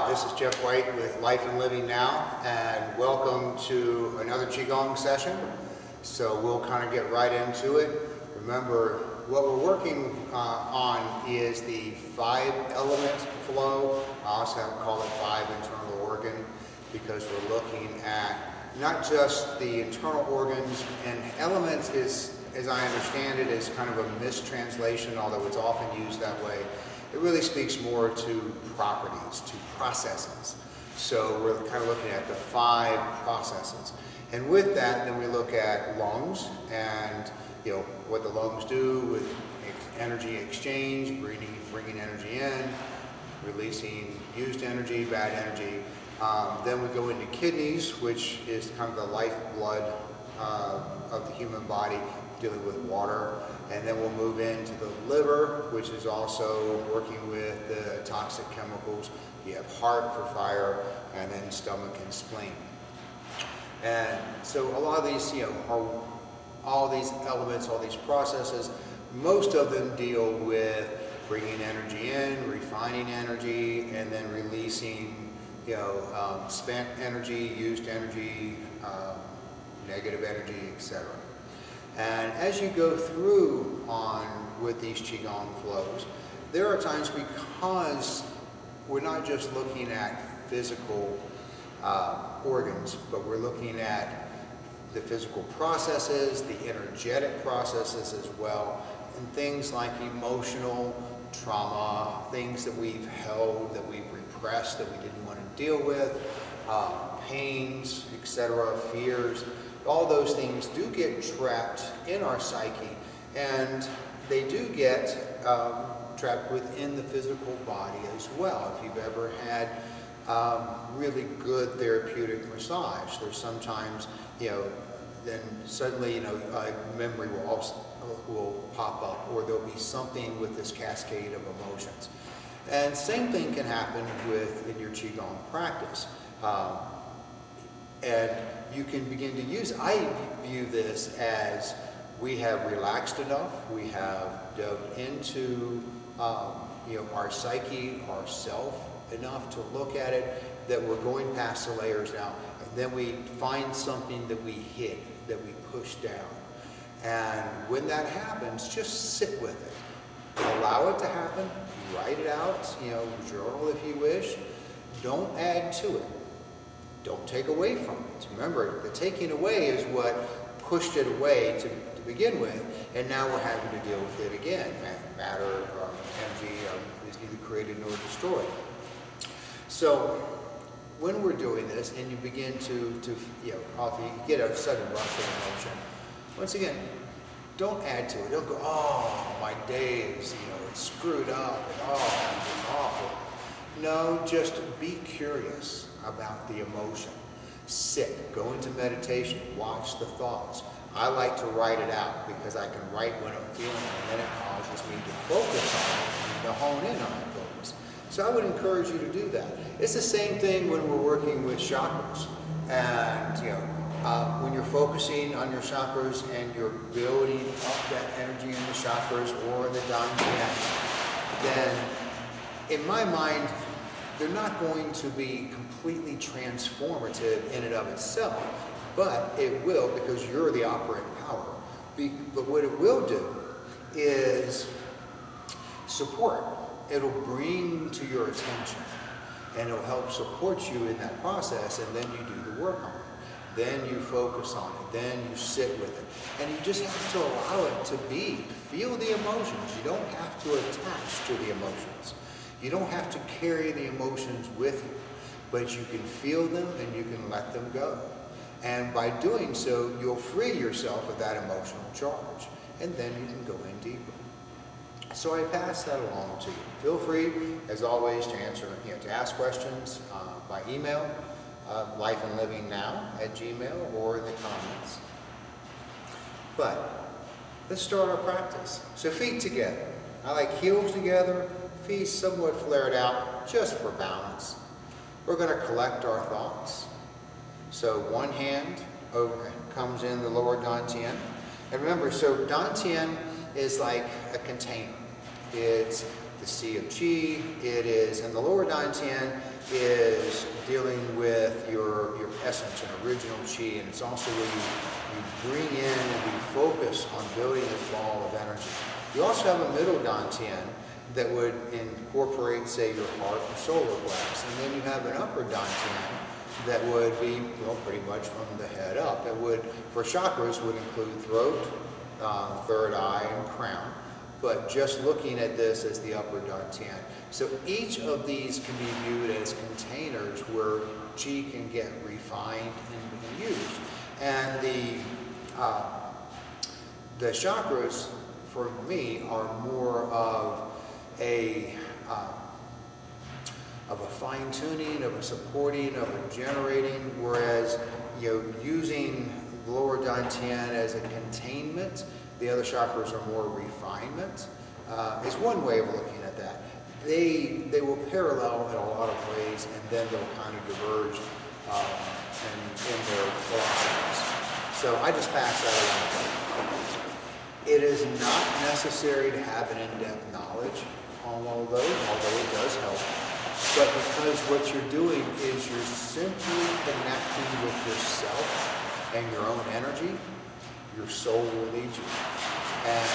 This is Jeff White with Life and Living Now, and welcome to another Qigong session. So we'll kind of get right into it. Remember, what we're working on is the 5-element flow. I also call it 5 internal organ, because we're looking at not just the internal organs, and elements is, as I understand it, is kind of a mistranslation, although it's often used that way. It really speaks more to properties, to processes. So we're kind of looking at the 5 processes. And with that, then we look at lungs and what the lungs do with energy exchange, bringing energy in, releasing used energy, bad energy. Then we go into kidneys, which is kind of the lifeblood of the human body, dealing with water. And then we'll move into the liver, which is also working with the toxic chemicals. You have heart for fire, and then stomach and spleen. And so a lot of these, all these elements, all these processes, most of them deal with bringing energy in, refining energy, and then releasing, spent energy, used energy, negative energy, etc. And as you go through with these Qigong flows, there are times, because we're not just looking at physical organs, but we're looking at the physical processes, the energetic processes as well, and things like emotional trauma, things that we've held, that we've repressed, that we didn't want to deal with, pains, etc., fears. All those things do get trapped in our psyche, and they do get trapped within the physical body as well. If you've ever had really good therapeutic massage, there's sometimes, then suddenly, a memory will pop up, or there'll be something with this cascade of emotions. And same thing can happen in your Qigong practice. And you can begin to use, I view this as we have relaxed enough, we have delved into our psyche, our self enough to look at it, that we're going past the layers now, and then we find something that we hid, that we push down. And when that happens, just sit with it. Allow it to happen, write it out, journal if you wish. Don't add to it. Don't take away from it. Remember, the taking away is what pushed it away to begin with, and now we're having to deal with it again. Matter or energy is neither created nor destroyed. So when we're doing this, and you begin to you get a sudden rush of emotion, once again, don't add to it. Don't go, oh, my days, it's screwed up, and oh, it's awful. No, just be curious about the emotion. Sit, go into meditation, watch the thoughts. I like to write it out, because I can write what I'm feeling, and then it causes me to focus on it, and to hone in on the focus. So I would encourage you to do that. It's the same thing when we're working with chakras. And when you're focusing on your chakras and you're building up that energy in the chakras or the dantian, then in my mind, they're not going to be completely transformative in and of itself, but it will, because you're the operant power. But what it will do is support. It'll bring to your attention, and it'll help support you in that process, and then you do the work on it. Then you focus on it, then you sit with it. And you just have to allow it to be. Feel the emotions. You don't have to attach to the emotions. You don't have to carry the emotions with you, but you can feel them and you can let them go. And by doing so, you'll free yourself of that emotional charge, and then you can go in deeper. So I pass that along to you. Feel free, as always, to ask questions by email, lifeandlivingnow@gmail, or in the comments. But let's start our practice. So feet together. I like heels together, feet somewhat flared out, just for balance. We're going to collect our thoughts. So one hand comes in the lower dantian. And remember, so dantian is like a container. It's the sea of Qi. It is, and the lower Dantian is dealing with your essence and original Qi, and it's also where you bring in and you focus on building this ball of energy. You also have a middle Dantian that would incorporate, say, your heart and solar plexus, and then you have an upper Dantian that would be, well, pretty much from the head up. It would, for chakras, would include throat, third eye, and crown. But just looking at this as the upper Dantian. So each of these can be viewed as containers where Qi can get refined and used. And the chakras, for me, are more of a fine-tuning, of a supporting, of a generating, whereas using lower Dantian as a containment, the other chakras are more refinement, is one way of looking at that. They will parallel in a lot of ways, and then they'll kind of diverge in their philosophies. So I just pass that along. It is not necessary to have an in-depth knowledge on all of those, although it does help. But because what you're doing is you're simply connecting with yourself and your own energy, your soul will lead you. And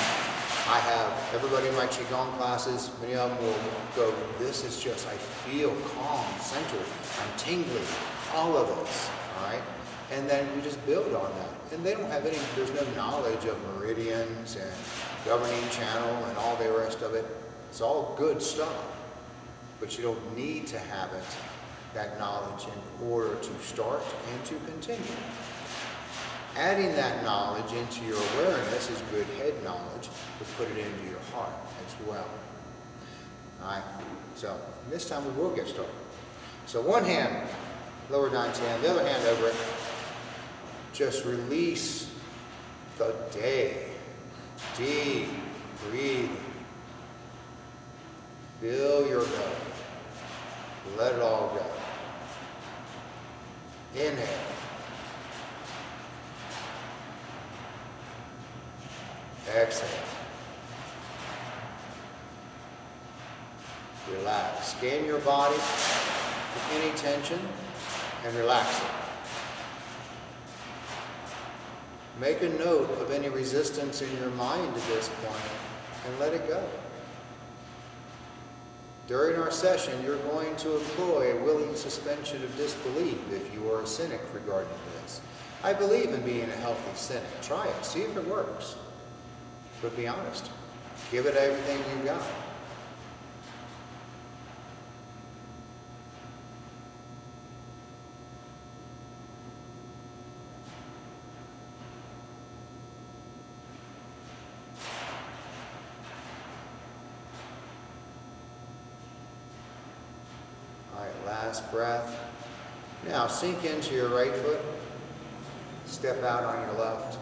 I have everybody in my Qigong classes, many of them will go, this is just, I feel calm, centered, I'm tingling, all of this, all right? And then we just build on that. And they don't have any, there's no knowledge of meridians and governing channel and all the rest of it. It's all good stuff, but you don't need to have it, that knowledge, in order to start and to continue. Adding that knowledge into your awareness is good head knowledge, to put it into your heart as well. All right, so this time we will get started. So one hand, lower Dantian, the other hand over it. Just release the day. Deep breathing. Fill your belly. Let it all go. Inhale. Exhale. Relax. Scan your body for any tension and relax it. Make a note of any resistance in your mind at this point and let it go. During our session, you're going to employ a willing suspension of disbelief if you are a cynic regarding this. I believe in being a healthy cynic. Try it. See if it works. But be honest. Give it everything you got. Last breath. Now sink into your right foot. Step out on your left.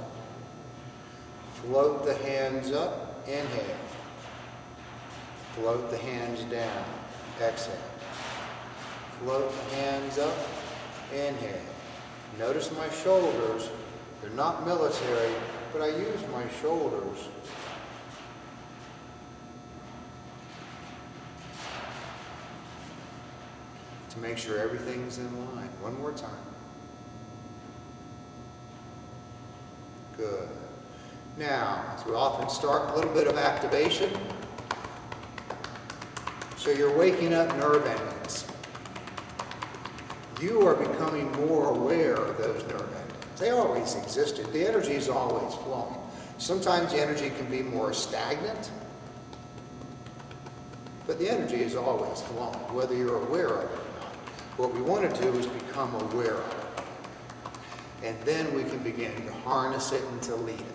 Float the hands up. Inhale. Float the hands down. Exhale. Float the hands up. Inhale. Notice my shoulders. They're not military, but I use my shoulders to make sure everything's in line. One more time. Good. Now, as we often start, a little bit of activation. So you're waking up nerve endings. You are becoming more aware of those nerve endings. They always existed. The energy is always flowing. Sometimes the energy can be more stagnant, but the energy is always flowing, whether you're aware of it. What we want to do is become aware of it. And then we can begin to harness it and to lead it.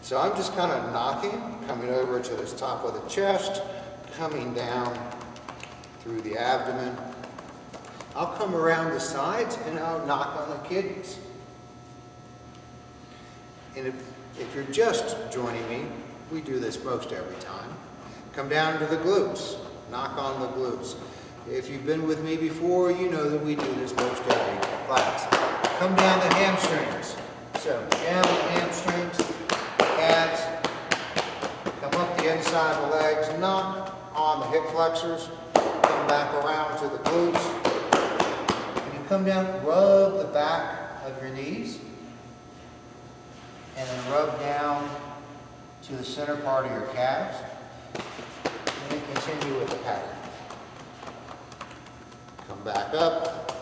So I'm just kind of knocking, coming over to this top of the chest, coming down through the abdomen. I'll come around the sides and I'll knock on the kidneys. And if you're just joining me, we do this most every time. Come down to the glutes, knock on the glutes. If you've been with me before, you know that we do this most every class. Come down the hamstrings. So, down the hamstrings, calves, come up the inside of the legs, knock on the hip flexors, come back around to the glutes, and you come down, rub the back of your knees, and then rub down to the center part of your calves, and then continue with the pattern. Come back up,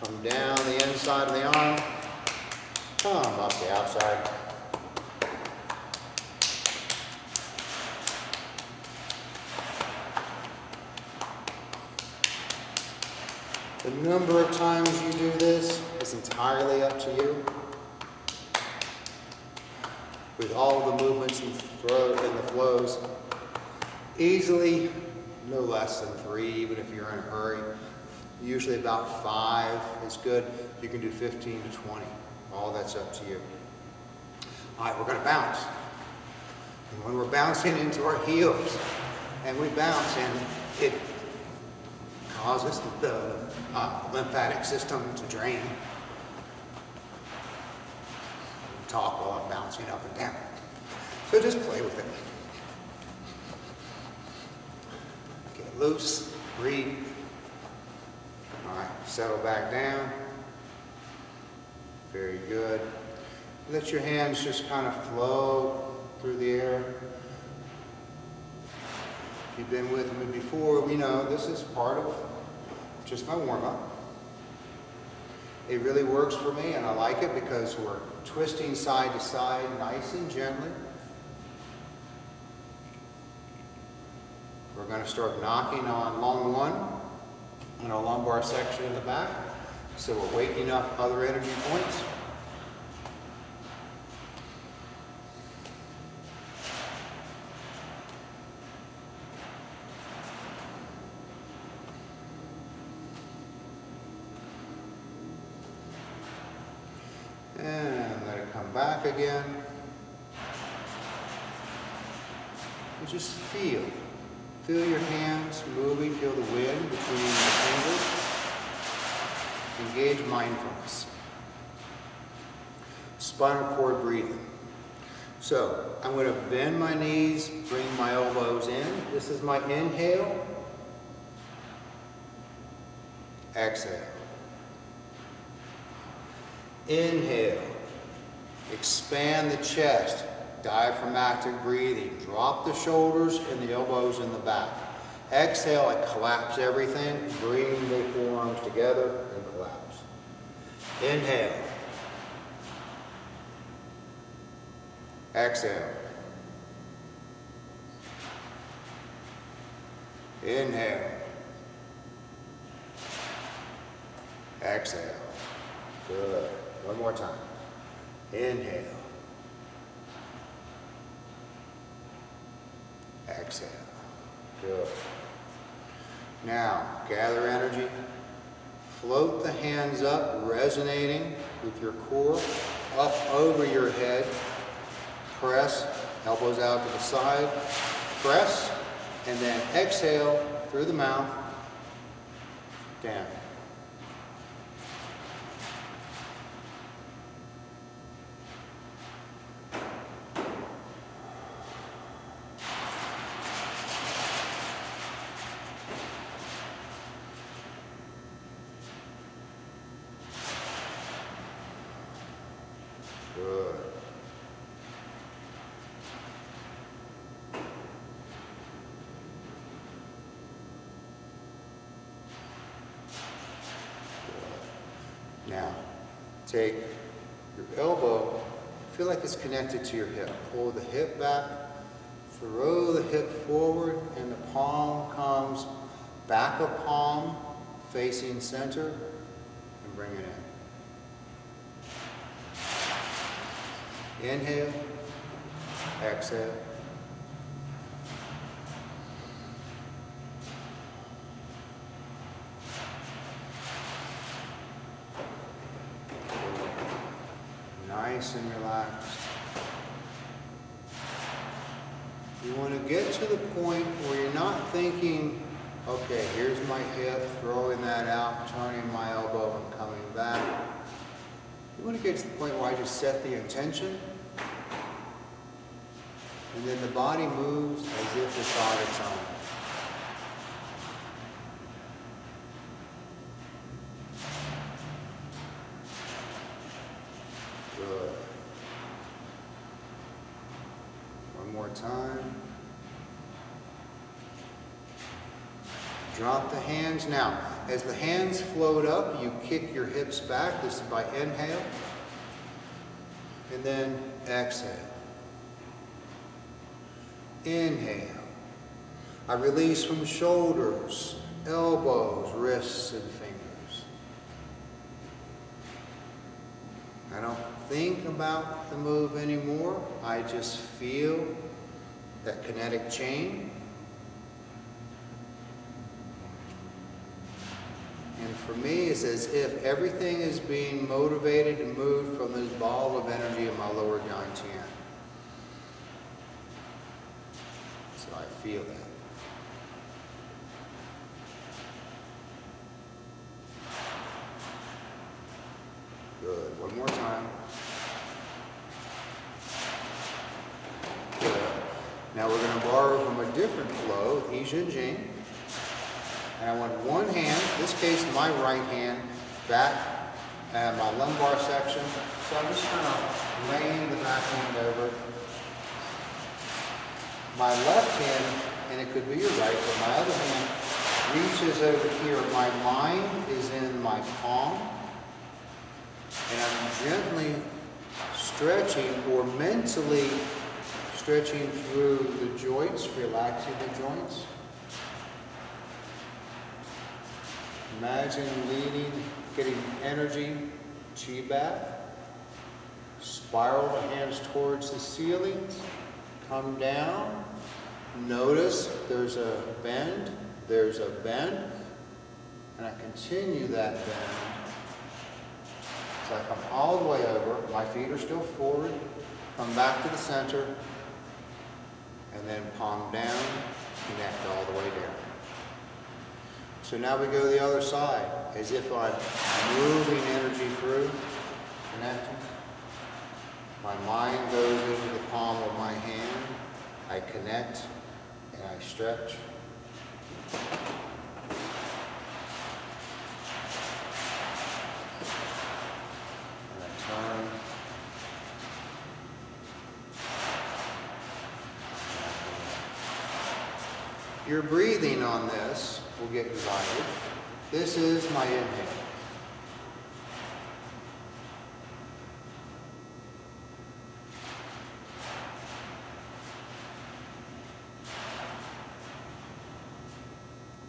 come down the inside of the arm, come up the outside. The number of times you do this is entirely up to you. With all the movements and the flows, easily no less than 3, even if you're in a hurry. Usually about 5 is good. You can do 15 to 20. All that's up to you. All right, we're going to bounce. And when we're bouncing into our heels, and we bounce, and it causes the lymphatic system to drain. Talk while I'm bouncing up and down. So just play with it. Get loose, breathe. All right, settle back down. Very good. Let your hands just kind of flow through the air. If you've been with me before, we know this is part of just my warm-up. It really works for me, and I like it because we're twisting side to side nice and gently. We're going to start knocking on long 1 in our lumbar section in the back. So we're waking up other energy points. And let it come back again. And just feel. Feel your hands moving, feel the wind between your fingers. Engage mindfulness. Spinal cord breathing. So I'm going to bend my knees, bring my elbows in. This is my inhale. Exhale. Inhale. Expand the chest. Diaphragmatic breathing. Drop the shoulders and the elbows in the back. Exhale, I collapse everything. Bring the forearms together and collapse. Inhale. Exhale. Inhale. Exhale. Good. One more time. Inhale. Exhale. Good. Now, gather energy. Float the hands up, resonating with your core, up over your head. Press, elbows out to the side. Press, and then exhale through the mouth, down. Good. Now, take your elbow, feel like it's connected to your hip. Pull the hip back, throw the hip forward, and the palm comes back of palm, facing center, and bring it in. Inhale, exhale. Nice and relaxed. You want to get to the point where you're not thinking, okay, here's my hip, throwing that out, turning my elbow and coming back. You want to get to the point where I just set the intention And then the body moves as if it's on its own. Good. One more time. Drop the hands. Now, as the hands float up, you kick your hips back. This is by inhale. And then exhale. Inhale. I release from shoulders, elbows, wrists, and fingers. I don't think about the move anymore. I just feel that kinetic chain. And for me, it's as if everything is being motivated and moved from this ball of energy in my lower dantian. So I feel that. Good. One more time. Good. Now we're going to borrow from a different flow, I Ching Jing. And I want one hand, in this case my right hand, back at my lumbar section. So I'm just kind of laying the back hand over. My left hand, and it could be your right, but my other hand reaches over here. My mind is in my palm. And I'm gently stretching or mentally stretching through the joints, relaxing the joints. Imagine leaning, getting energy, chi back. Spiral the hands towards the ceiling. Come down. Notice there's a bend. There's a bend. And I continue that bend. So I come all the way over. My feet are still forward. Come back to the center. And then palm down. Connect all the way down. So now we go to the other side, as if I'm moving energy through, connecting. My mind goes into the palm of my hand. I connect and I stretch. And I turn. Your breathing on this will get divided. This is my inhale.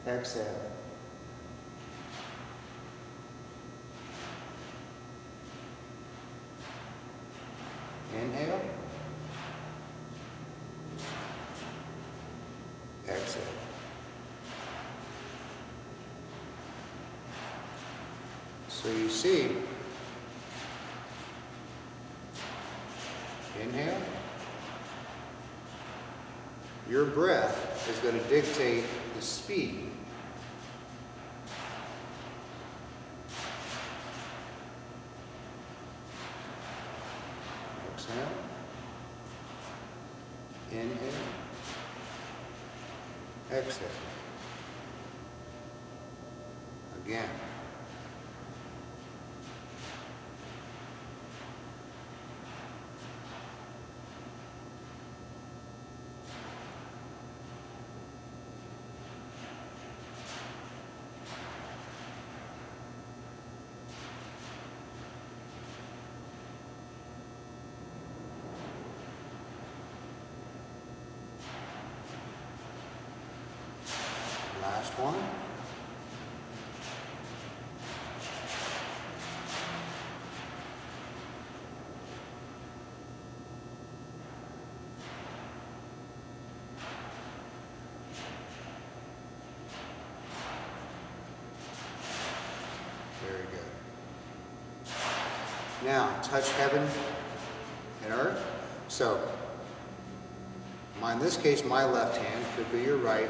Exhale. Inhale. Exhale. So you see, inhale. Your breath is going to dictate the speed. Exhale. Inhale. Exhale. Again. Last one. Very good. Now, touch heaven and earth. So, in this case, my left hand, could be your right,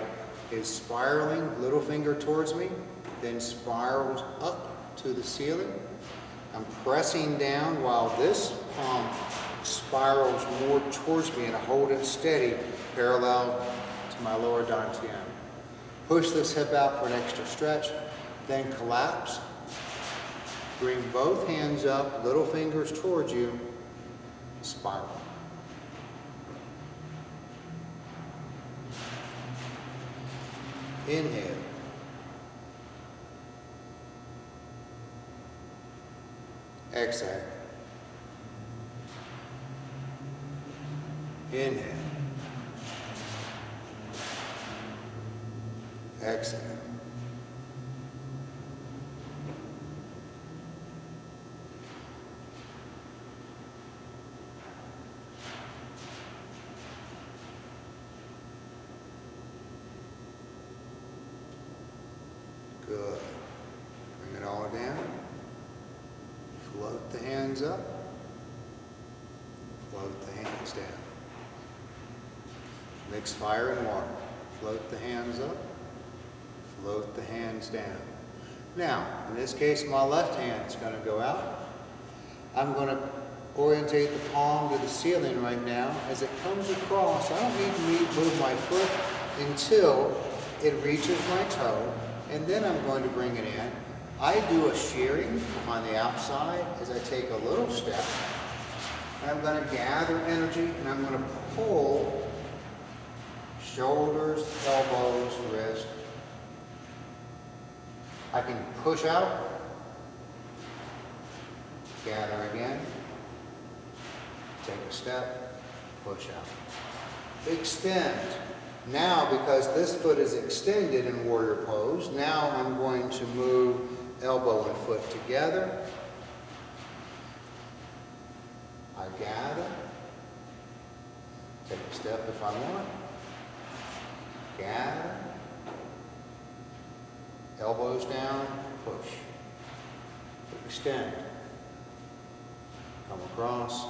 is spiraling, little finger towards me, then spirals up to the ceiling. I'm pressing down while this palm spirals more towards me, and I hold it steady, parallel to my lower dantian. Push this hip out for an extra stretch, then collapse. Bring both hands up, little fingers towards you, spiral. Inhale. Exhale. Inhale. Exhale. Good. Bring it all down. Float the hands up. Float the hands down. Mix fire and water. Float the hands up. Float the hands down. Now, in this case, my left hand is going to go out. I'm going to orientate the palm to the ceiling right now. As it comes across, I don't need to move my foot until it reaches my toe, and then I'm going to bring it in. I do a shearing on the outside as I take a little step. And I'm going to gather energy, and I'm going to pull shoulders, elbows, wrist. I can push out, gather again, take a step, push out. Extend. Now, because this foot is extended in warrior pose, now I'm going to move elbow and foot together. I gather, take a step if I want, gather, elbows down, push, extend, come across,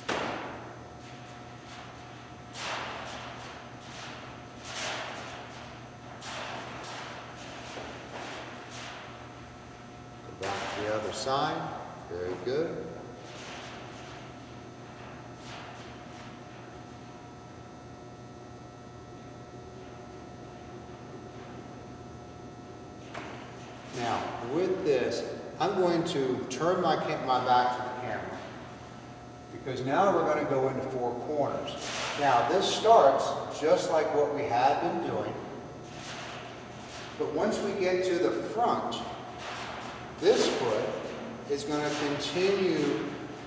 go back to the other side, very good. Now, with this, I'm going to turn my back to the camera, because now we're going to go into four corners. Now, this starts just like what we had been doing, but once we get to the front, this foot is going to continue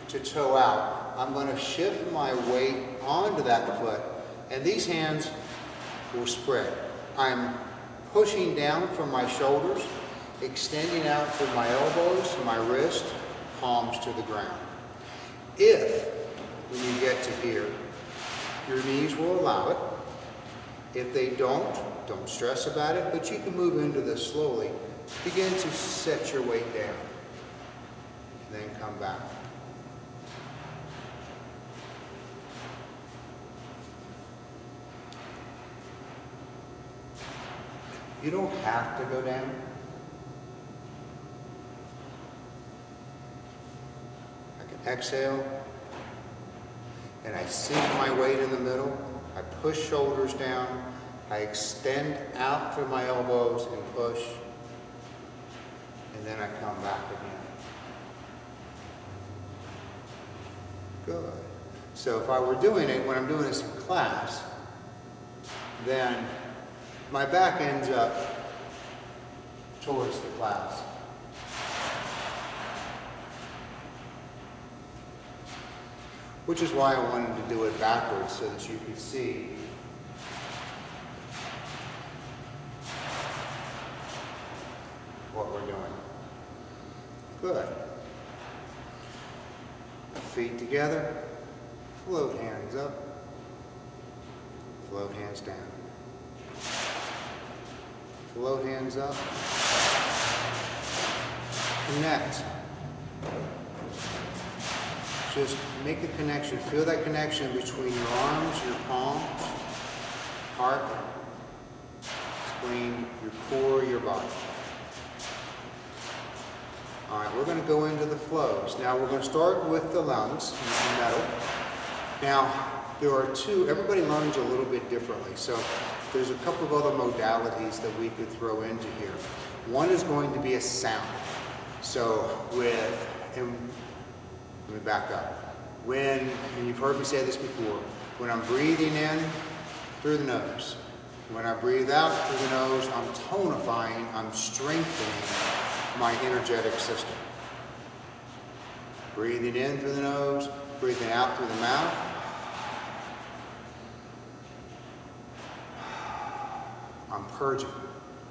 to toe out. I'm going to shift my weight onto that foot, and these hands will spread. I'm pushing down from my shoulders, extending out from my elbows, my wrist, palms to the ground. If, when you get to here, your knees will allow it. If they don't stress about it, but you can move into this slowly. Begin to set your weight down, and then come back. You don't have to go down. Exhale, and I sink my weight in the middle. I push shoulders down. I extend out from my elbows and push, and then I come back again. Good. So if I were doing it, when I'm doing this in class, then my back ends up towards the class. Which is why I wanted to do it backwards, so that you could see what we're doing. Good. Feet together, float hands up, float hands down. Float hands up, connect. Just make a connection. Feel that connection between your arms, your palms, heart, spleen, your core, your body. All right, we're going to go into the flows. Now we're going to start with the lungs using metal. Now there are two, everybody learns a little bit differently. So there's a couple of other modalities that we could throw into here. One is going to be a sound. So let me back up. And you've heard me say this before, when I'm breathing in through the nose, when I breathe out through the nose, I'm tonifying, I'm strengthening my energetic system. Breathing in through the nose, breathing out through the mouth. I'm purging,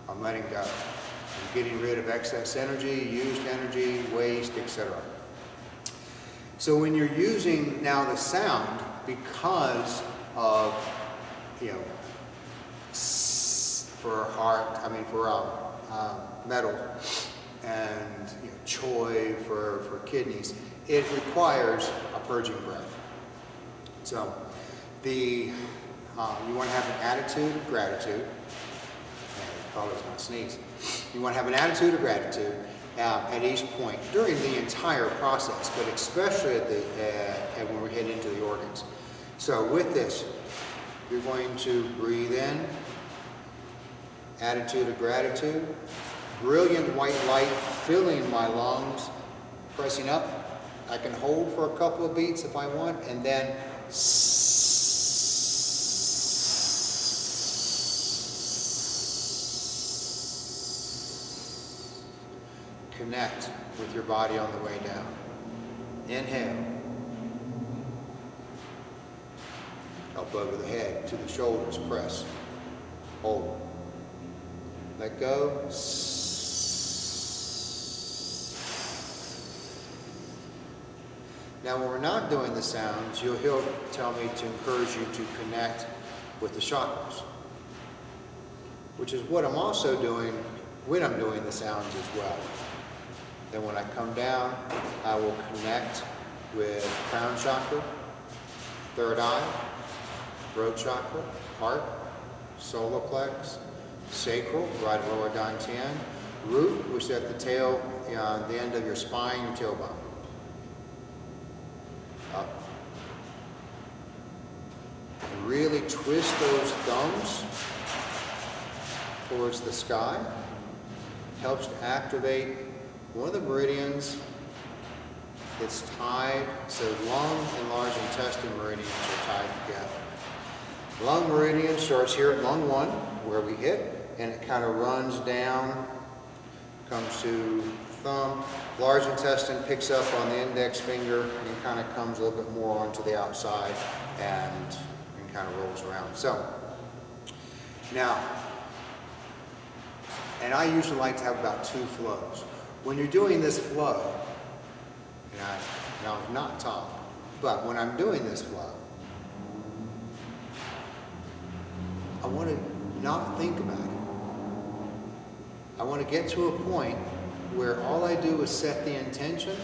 I'm letting go. I'm getting rid of excess energy, used energy, waste, etc. So when you're using now the sound, because of, for metal and choy for kidneys, it requires a purging breath. So you want to have an attitude of gratitude. Probably was going to sneeze. You want to have an attitude of gratitude at each point during the entire process, but especially when we head into the organs. So with this, you're going to breathe in, attitude of gratitude, brilliant white light filling my lungs, pressing up. I can hold for a couple of beats if I want, and then connect with your body on the way down. Inhale. Up over the head to the shoulders, press. Hold. Let go. Now when we're not doing the sounds, he'll tell me to encourage you to connect with the chakras, which is what I'm also doing when I'm doing the sounds as well. Then when I come down, I will connect with crown chakra, third eye, throat chakra, heart, solar plex, sacral, right lower dantian, root, which is at the tail, the end of your spine, your tailbone. Up. And really twist those thumbs towards the sky. Helps to activate one of the meridians that's tied, so lung and large intestine meridians are tied together. Lung meridian starts here at lung 1, where we hit, and it kind of runs down, comes to thumb. Large intestine picks up on the index finger and kind of comes a little bit more onto the outside and kind of rolls around. So, now, and I usually like to have about 2 flows. When you're doing this flow, and I'm not taught, but when I'm doing this flow, I want to not think about it. I want to get to a point where all I do is set the intention,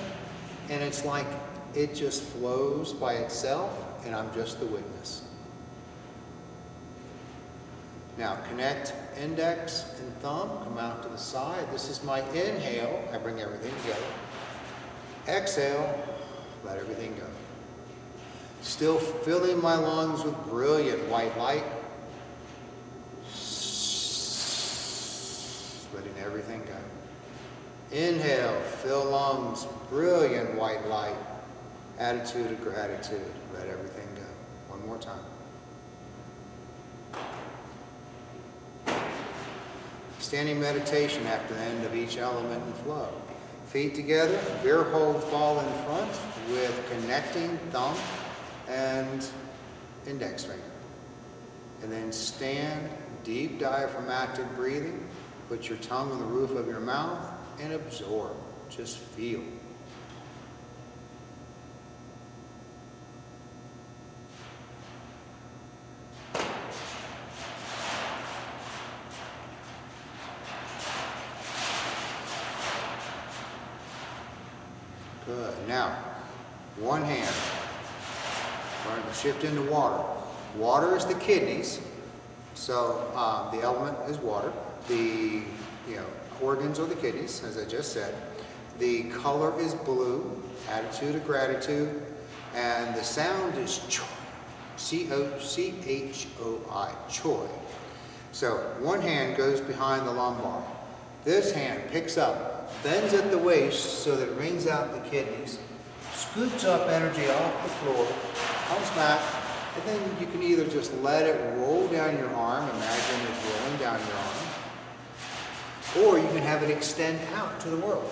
and it's like it just flows by itself, and I'm just the witness. Now connect index and thumb, come out to the side. This is my inhale, I bring everything together. Exhale, let everything go. Still filling my lungs with brilliant white light. Letting everything go. Inhale, fill lungs, brilliant white light. Attitude of gratitude, let everything go. One more time. Standing meditation after the end of each element and flow. Feet together, bear hold, fall in front with connecting thumb and index finger. And then stand, deep diaphragmatic breathing. Put your tongue on the roof of your mouth and absorb. Just feel. Good. Now, one hand. We're going to shift into water. Water is the kidneys. So the element is water. The organs are the kidneys, as I just said. The color is blue, attitude of gratitude, and the sound is choi, C-O-C-H-O-I, choi. So one hand goes behind the lumbar. This hand picks up, bends at the waist so that it wrings out the kidneys, scoops up energy off the floor, comes back, and then you can either just let it roll down your arm, imagine it's rolling down your arm, or you can have it extend out to the world.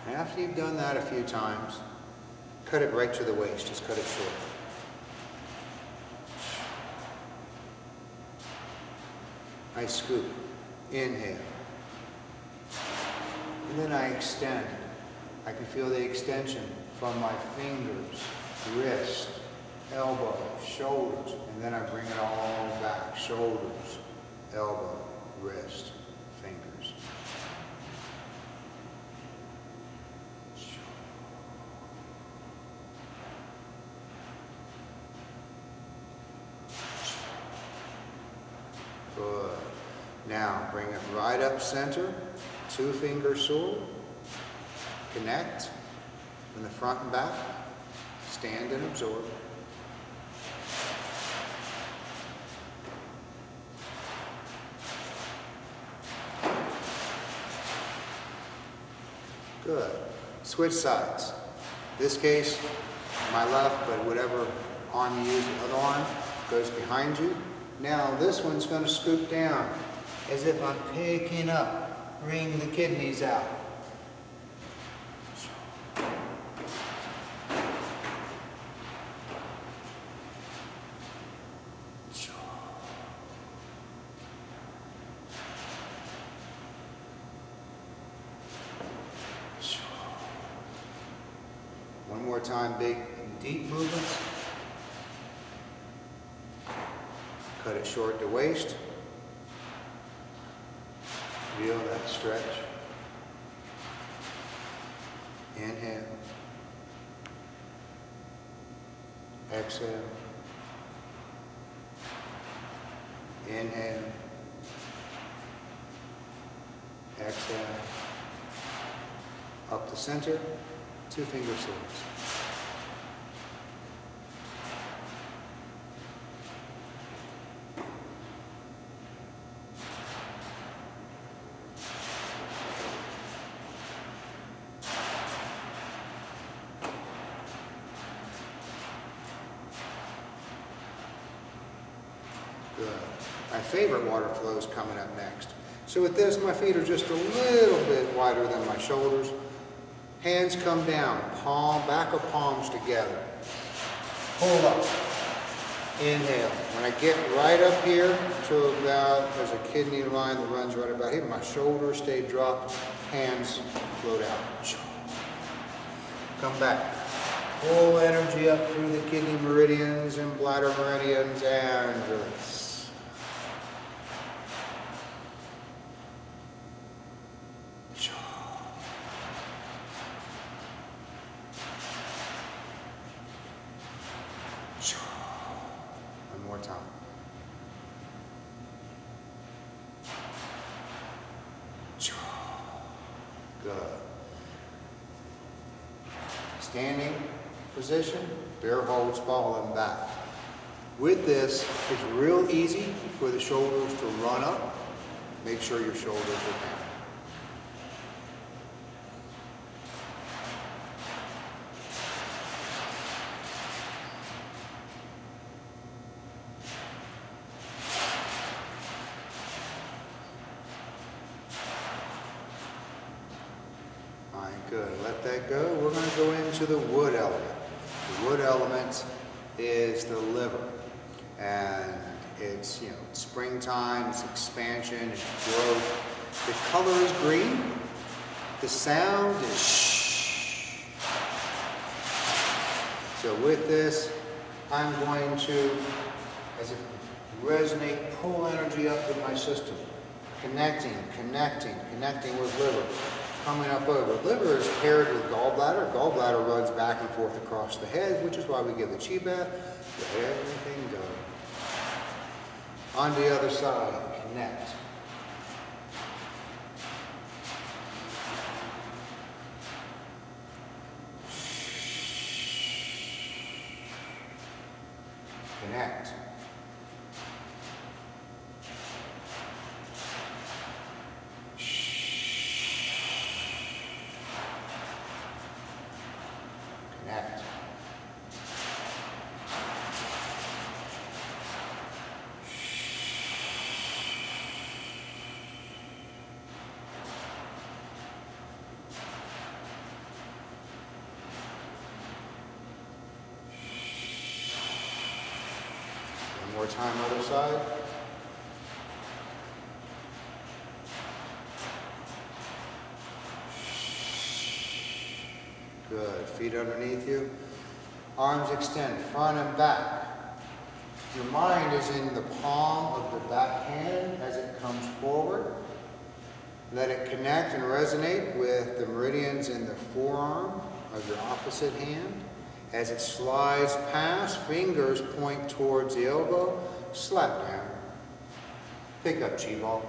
And after you've done that a few times, cut it right to the waist, just cut it short. I scoop, inhale, and then I extend. I can feel the extension from my fingers, wrist, elbow, shoulders, and then I bring it all back, shoulders, elbow, wrist, fingers. Good. Now bring it right up center, 2-finger sword. Connect from the front and back. Stand and absorb. Good. Switch sides. This case, my left, but whatever arm you use, the other arm goes behind you. Now this one's going to scoop down as if I'm picking up, bring the kidneys out. One more time, big and deep movements. Cut it short to waist. Feel that stretch. Inhale. Exhale. Inhale. Exhale. Up the center, 2-finger swords. Good. My favorite water flow is coming up next. So with this, my feet are just a little bit wider than my shoulders. Hands come down, palm, back of palms together. Pull up. Inhale. When I get right up here to about, there's a kidney line that runs right about here. My shoulders stay dropped, hands float out. Come back. Pull energy up through the kidney meridians and bladder meridians and release. One more time. Good. Standing position, bear holds, ball and back. With this, it's real easy for the shoulders to run up. Make sure your shoulders are down. Good. Let that go. We're going to go into the wood element. The wood element is the liver. And it's, it's springtime, it's expansion, it's growth. The color is green. The sound is shh. So with this, I'm going to, as if resonate, pull energy up in my system. Connecting with liver. coming up over. Liver is paired with gallbladder. Gallbladder runs back and forth across the head, which is why we give the chi bath. Let everything go. On the other side, connect. Connect. Connect. One more time, other side. Good. Feet underneath you. Arms extend, front and back. Your mind is in the palm of the back hand as it comes forward. Let it connect and resonate with the meridians in the forearm of your opposite hand. As it slides past, fingers point towards the elbow, slap down. Pick up chi ball.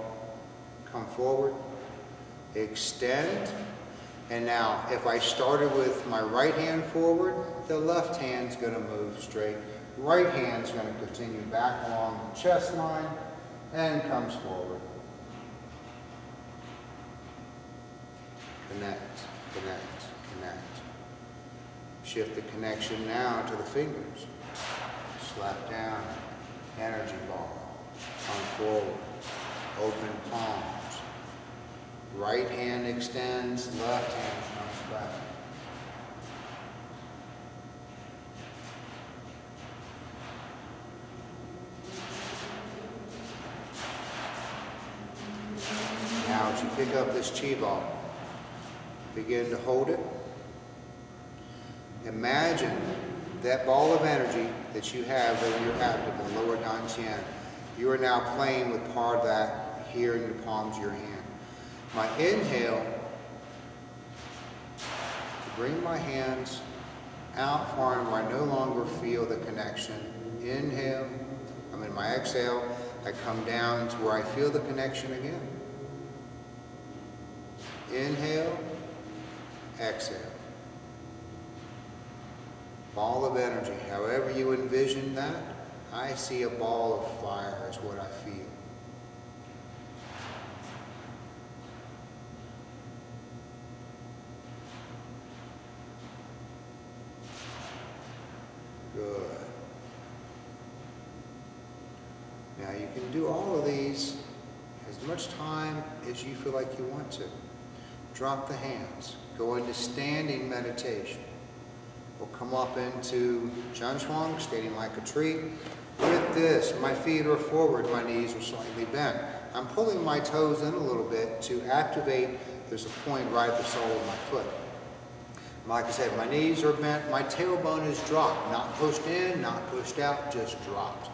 Come forward. Extend. And now, if I started with my right hand forward, the left hand's going to move straight. Right hand's going to continue back along the chest line and comes forward. Connect, connect, connect. Shift the connection now to the fingers. Slap down, energy ball. Come forward, open palms. Right hand extends, left hand comes back. Now as you pick up this chi ball, begin to hold it. Imagine that ball of energy that you have in your abdomen, lower dantian. You are now playing with part of that here in the palms of your hand. My inhale, bring my hands out far and I no longer feel the connection. Inhale, I'm in my exhale, I come down to where I feel the connection again. Inhale, exhale. Ball of energy, however you envision that, I see a ball of fire is what I feel. Good. Now you can do all of these as much time as you feel like you want to. Drop the hands. Go into standing meditation. We'll come up into Zhanshuang, standing like a tree. With this, my feet are forward, my knees are slightly bent. I'm pulling my toes in a little bit to activate, there's a point right at the sole of my foot. Like I said, my knees are bent, my tailbone is dropped, not pushed in, not pushed out, just dropped.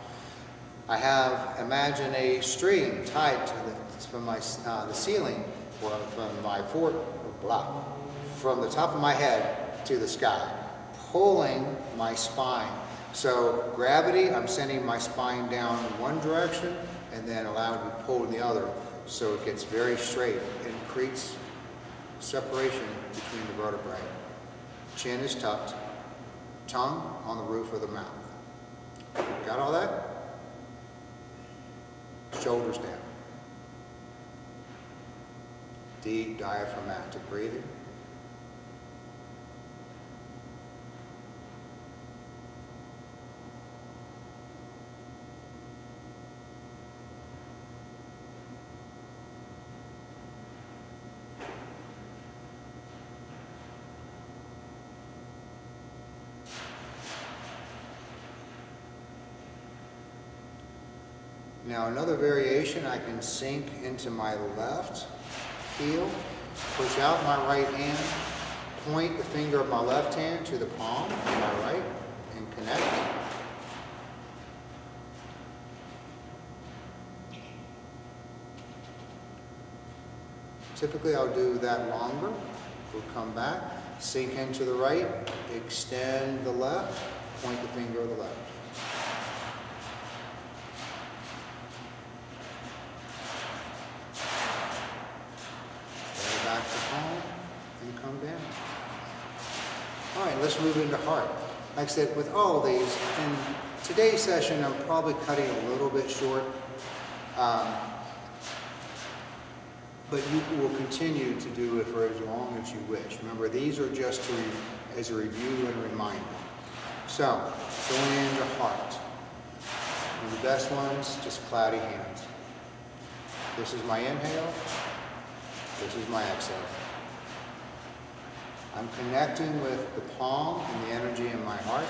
I have, imagine a string tied to from the ceiling, or from my from the top of my head to the sky, pulling my spine. So gravity, I'm sending my spine down in one direction and then allowing it to pull in the other, so it gets very straight and creates separation between the vertebrae. Chin is tucked, tongue on the roof of the mouth. Got all that? Shoulders down. Deep diaphragmatic breathing. Now another variation, I can sink into my left heel, push out my right hand, point the finger of my left hand to the palm of my right, and connect. Typically I'll do that longer. We'll come back, sink into the right, extend the left, point the finger of the left. Go back to palm and come down. All right, let's move into heart. Like I said, with all of these, in today's session, I'm probably cutting a little bit short. But you will continue to do it for as long as you wish. Remember, these are just as a review and a reminder. So, going into heart. One of the best ones, just cloudy hands. This is my inhale. This is my exhale. I'm connecting with the palm and the energy in my heart.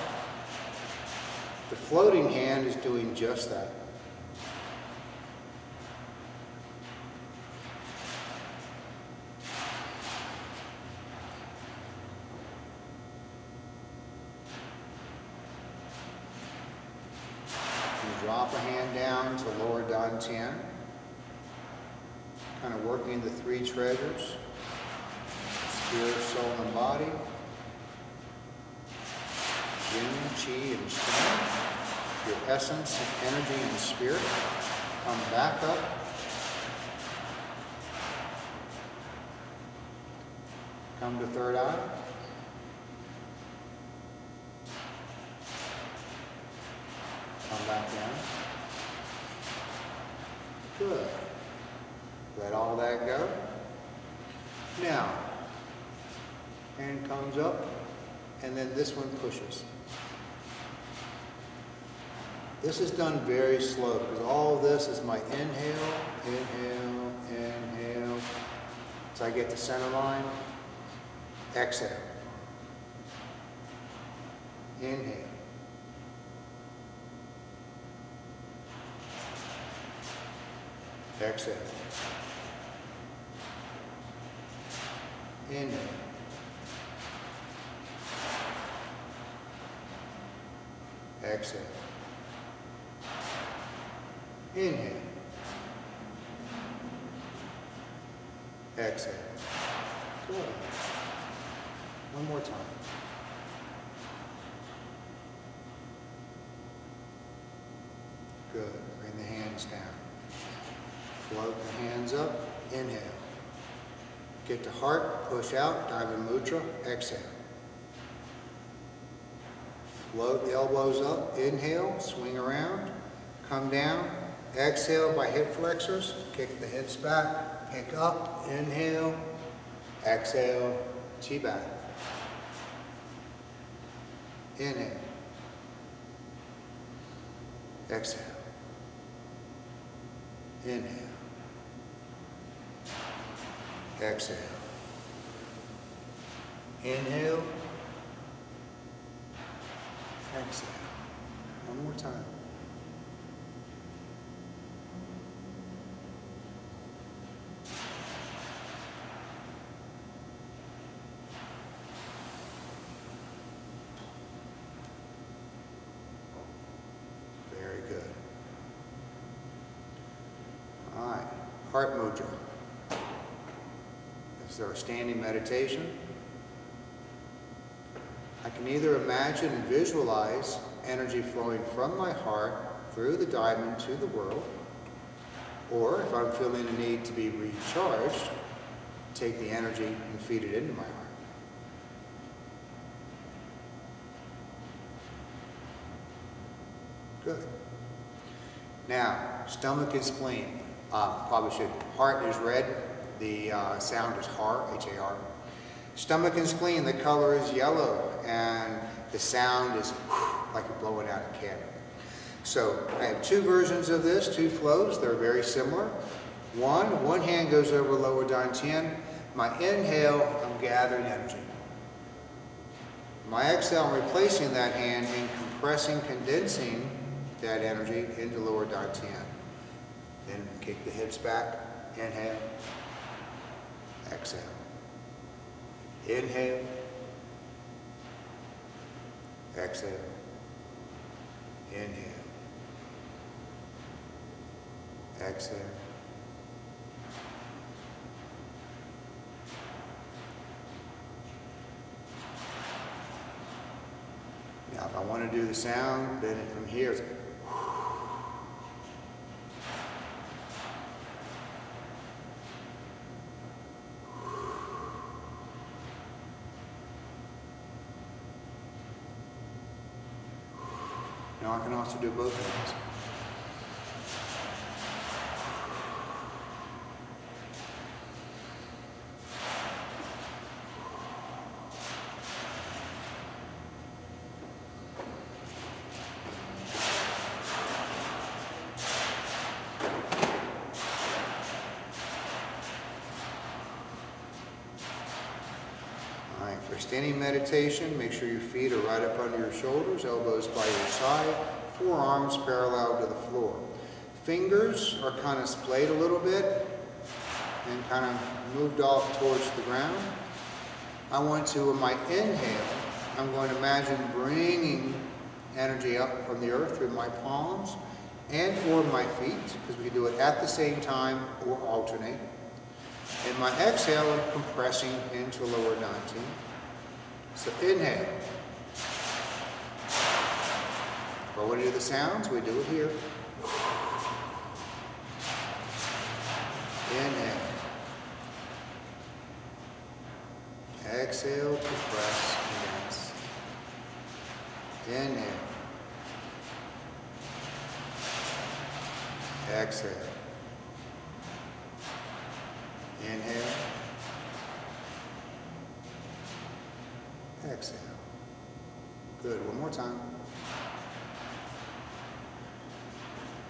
The floating hand is doing just that. Drop a hand down to lower dantian, kind of working the three treasures, spirit, soul, and body, yin, qi, and shen, your essence and energy and spirit. Come back up. Come to third eye. Come back down. Good. Let all that go. Now, hand comes up, and then this one pushes. This is done very slow, because all of this is my inhale, inhale, inhale. So I get the center line. Exhale. Inhale. Exhale. Inhale. Exhale. Inhale. Exhale. Good. One more time. Good. Bring the hands down. Float the hands up, inhale. Get to heart, push out, diamond mudra, exhale. Float the elbows up, inhale, swing around, come down, exhale by hip flexors, kick the hips back, pick up, inhale, exhale, chi back. Inhale, exhale, inhale. Exhale. Inhale. Exhale. One more time. Very good. All right. Heart mudra. This is our standing meditation. I can either imagine and visualize energy flowing from my heart through the diamond to the world, or if I'm feeling a need to be recharged, take the energy and feed it into my heart. Good. Now, stomach and spleen. Probably should. Heart is red. The sound is har, H-A-R. Stomach and spleen, the color is yellow, and the sound is like you're blowing out a candle. So I have two versions of this, two flows. They're very similar. One hand goes over lower dantian. My inhale, I'm gathering energy. My exhale, I'm replacing that hand and compressing, condensing that energy into lower dantian. Then kick the hips back, inhale. Exhale. Inhale. Exhale. Inhale. Exhale. want to do the sound, then from here, it's now I can also do both hands. For standing meditation, make sure your feet are right up under your shoulders, elbows by your side, forearms parallel to the floor. Fingers are kind of splayed a little bit and kind of moved off towards the ground. I want to, in my inhale, I'm going to imagine bringing energy up from the earth through my palms and or my feet, because we can do it at the same time or alternate. In my exhale, I'm compressing into lower 19. So inhale. If I want to do the sounds, we do it here. Inhale. Exhale, compress, condense. Inhale. Exhale. Inhale. Exhale. Good. One more time.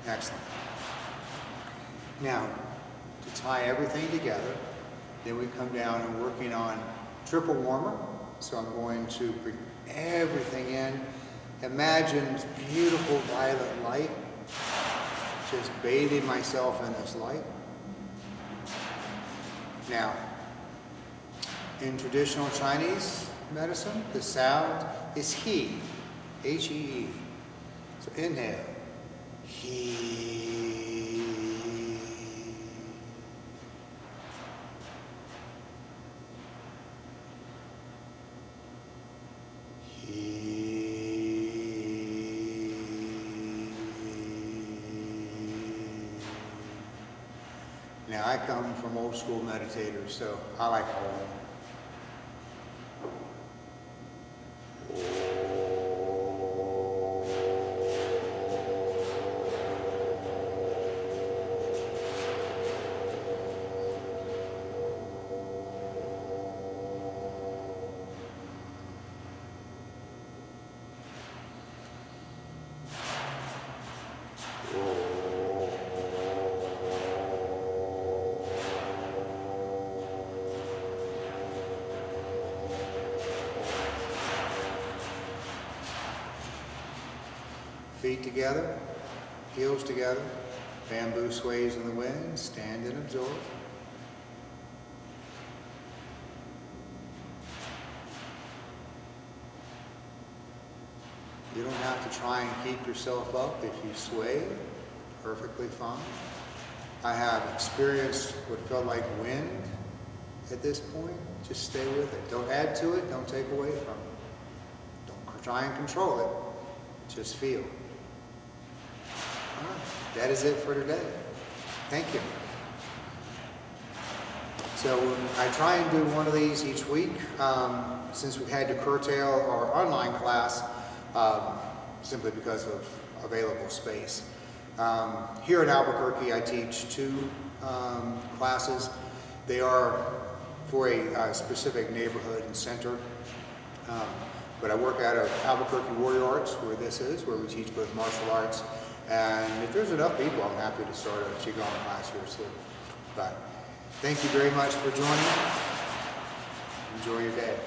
Excellent. Now, to tie everything together, then we come down and working on triple warmer. So I'm going to bring everything in. Imagine beautiful violet light. Just bathing myself in this light. Now, in traditional Chinese medicine, the sound is he, H-E-E. So inhale, he. Now I come from old school meditators, so I like all of them. Feet together, heels together, bamboo sways in the wind, stand and absorb. You don't have to try and keep yourself up. If you sway, perfectly fine. I have experienced what felt like wind at this point. Just stay with it. Don't add to it, don't take away from it. Don't try and control it, just feel. That is it for today. Thank you. So I try and do one of these each week since we've had to curtail our online class simply because of available space. Here in Albuquerque, I teach 2 classes. They are for a specific neighborhood and center. But I work out of Albuquerque Warrior Arts, where this is, where we teach both martial arts. And if there's enough people, I'm happy to start a Qigong class here too. But thank you very much for joining. Enjoy your day.